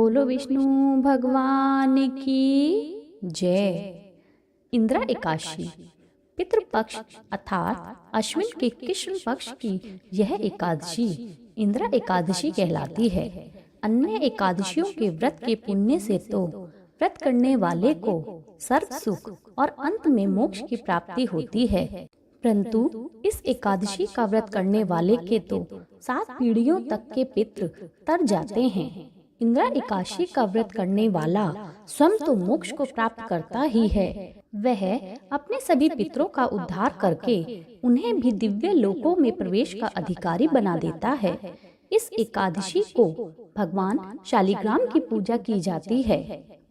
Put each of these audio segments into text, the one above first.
बोलो विष्णु भगवान की जय। इंदिरा एकादशी पितृपक्ष अर्थात अश्विन के कृष्ण पक्ष की यह एकादशी इंदिरा एकादशी कहलाती है। अन्य एकादशियों के व्रत के पुण्य से तो व्रत करने वाले को सर्व सुख और अंत में मोक्ष की प्राप्ति होती है, परंतु इस एकादशी का व्रत करने वाले के तो 7 पीढ़ियों तक के पितृ तर जाते हैं। इंदिरा एकादशी का व्रत करने वाला स्वयं तो मोक्ष को प्राप्त करता ही है, वह अपने सभी पितरों का उद्धार करके उन्हें भी दिव्य लोकों में प्रवेश का अधिकारी बना देता है। इस एकादशी को भगवान शालिग्राम की पूजा की जाती है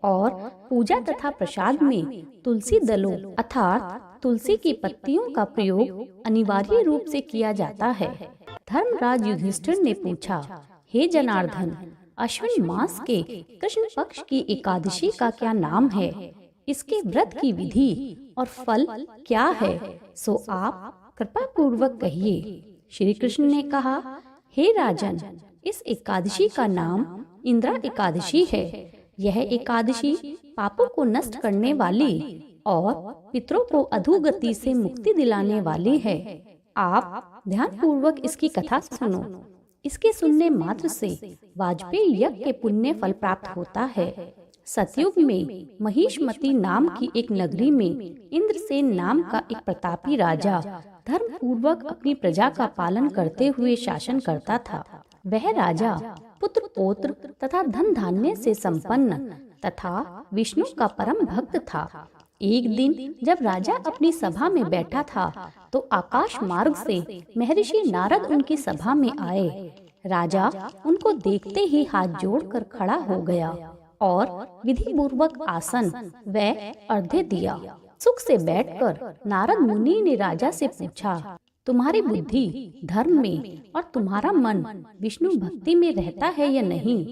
और पूजा तथा प्रसाद में तुलसी दलों अर्थात तुलसी की पत्तियों का प्रयोग अनिवार्य रूप से किया जाता है। धर्मराज युधिष्ठिर ने पूछा, हे जनार्दन, अश्विन मास के कृष्ण पक्ष की एकादशी का क्या नाम है? इसके व्रत की विधि और फल क्या है? सो आप कृपा पूर्वक कहिए। श्री कृष्ण ने कहा, हे राजन, इस एकादशी का नाम इंदिरा एकादशी है। यह एकादशी पापों को नष्ट करने वाली और पितरों को अधोगति से मुक्ति दिलाने वाली है। आप ध्यान पूर्वक इसकी कथा सुनो। इसके सुनने मात्र से वाजपेयी यज्ञ के पुण्य फल प्राप्त होता है। सतयुग में महिष्मती नाम की एक नगरी में इंद्रसेन नाम का एक प्रतापी राजा धर्म पूर्वक अपनी प्रजा का पालन करते हुए शासन करता था। वह राजा पुत्र पौत्र तथा धन धान्य से संपन्न तथा विष्णु का परम भक्त था। एक दिन जब राजा अपनी सभा में बैठा था तो आकाश मार्ग से महर्षि नारद उनकी सभा में आए। राजा उनको देखते ही हाथ जोड़कर खड़ा हो गया और विधि पूर्वक आसन व अर्घ्य दिया। सुख से बैठकर नारद मुनि ने राजा से पूछा, तुम्हारी बुद्धि धर्म में और तुम्हारा मन विष्णु भक्ति में रहता है या नहीं?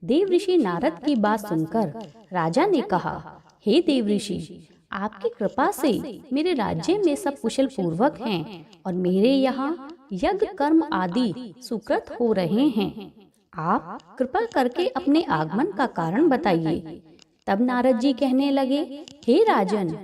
देव ऋषि नारद की बात सुनकर राजा ने कहा, हे देव ऋषि, आपकी कृपा से मेरे राज्य में सब कुशल पूर्वक हैं और मेरे यहाँ यज्ञ कर्म आदि सुकृत हो रहे हैं। आप कृपा करके अपने आगमन का कारण बताइए। तब नारद जी कहने लगे, हे राजन,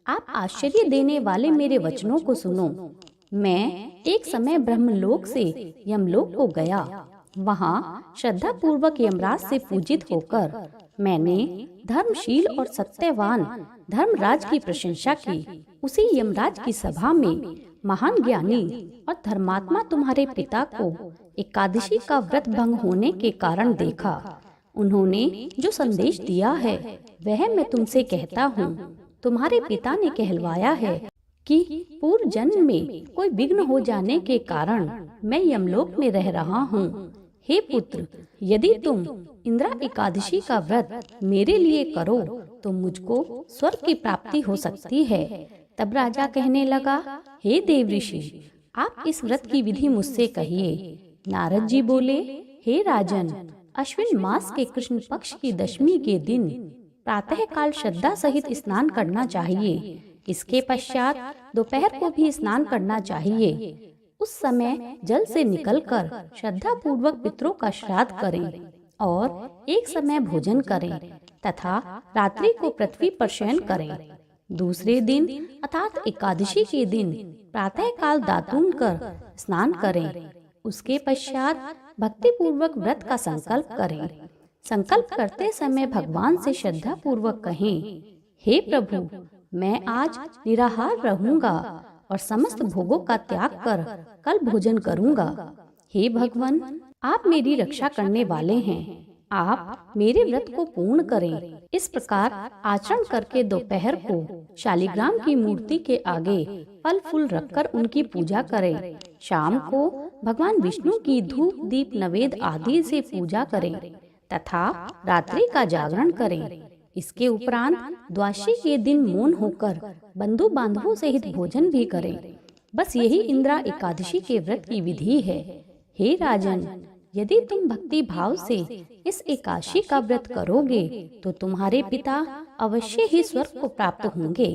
आप आश्चर्य देने वाले मेरे वचनों को सुनो। मैं एक समय ब्रह्मलोक से यमलोक को गया। वहाँ श्रद्धा पूर्वक यमराज से पूजित होकर मैंने धर्मशील और सत्यवान धर्मराज की प्रशंसा की। उसी यमराज की सभा में महान ज्ञानी और धर्मात्मा तुम्हारे पिता को एकादशी का व्रत भंग होने के कारण देखा। उन्होंने जो संदेश दिया है वह मैं तुमसे कहता हूँ। तुम्हारे पिता ने कहलवाया है कि पूर्व जन्म में कोई विघ्न हो जाने के कारण मैं यमलोक में रह रहा हूँ। हे पुत्र, यदि तुम इंदिरा एकादशी का व्रत मेरे लिए करो तो मुझको स्वर्ग की प्राप्ति हो सकती है। तब राजा कहने लगा, हे देव ऋषि, आप इस व्रत की विधि मुझसे कहिए। नारद जी बोले, हे राजन, अश्विन मास के कृष्ण पक्ष की दशमी के दिन प्रातः काल श्रद्धा सहित स्नान करना चाहिए। इसके पश्चात दोपहर को भी स्नान करना चाहिए। उस समय जल से निकलकर श्रद्धा पूर्वक पितरों का श्राद्ध करें और एक समय भोजन करें तथा रात्रि को पृथ्वी पर शयन करें। दूसरे दिन अर्थात एकादशी के दिन प्रातः काल दातून कर स्नान करें। उसके पश्चात भक्ति पूर्वक व्रत का संकल्प करें। संकल्प करते समय भगवान से श्रद्धा पूर्वक कहें, हे प्रभु, मैं आज निराहार रहूंगा और समस्त भोगों का त्याग कर कल भोजन करूंगा। हे भगवान, आप मेरी रक्षा करने वाले हैं। आप मेरे व्रत को पूर्ण करें। इस प्रकार आचरण करके दोपहर को शालिग्राम की मूर्ति के आगे फल फूल रखकर उनकी पूजा करें। शाम को भगवान विष्णु की धूप दीप नवेद आदि से पूजा करें तथा रात्रि का जागरण करें। इसके उपरांत द्वादशी के दिन मौन होकर बंधु बांधवों सहित भोजन भी करें। बस यही इंदिरा एकादशी के व्रत की विधि है। हे राजन, यदि तुम भक्ति भाव से इस एकादशी का व्रत करोगे तो तुम्हारे पिता अवश्य ही स्वर्ग को प्राप्त होंगे।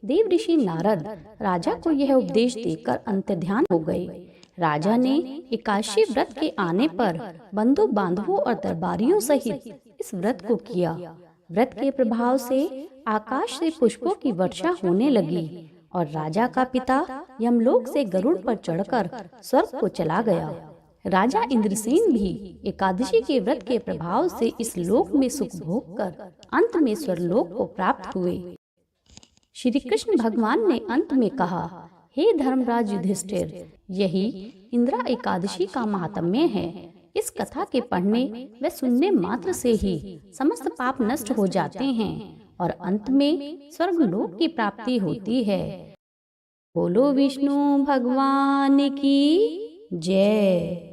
देव ऋषि नारद राजा को यह उपदेश देकर अंतर्ध्यान हो गए। राजा ने एकादशी व्रत के आने पर बंधु बांधवों और दरबारियों सहित इस व्रत को किया। व्रत के प्रभाव से आकाश से पुष्पों की वर्षा होने लगी और राजा का पिता यमलोक से गरुड़ पर चढ़कर स्वर्ग को चला गया। राजा इंद्रसेन भी एकादशी के व्रत के प्रभाव से इस लोक में सुख भोग कर अंत में स्वर्गलोक को प्राप्त हुए। श्री कृष्ण भगवान ने अंत में कहा, हे धर्मराज युधिष्ठिर, यही इंद्रा एकादशी का महात्म्य है। इस कथा के पढ़ने व सुनने मात्र से ही समस्त पाप नष्ट हो जाते हैं और अंत में स्वर्गलोक की प्राप्ति होती है। बोलो विष्णु भगवान की जय।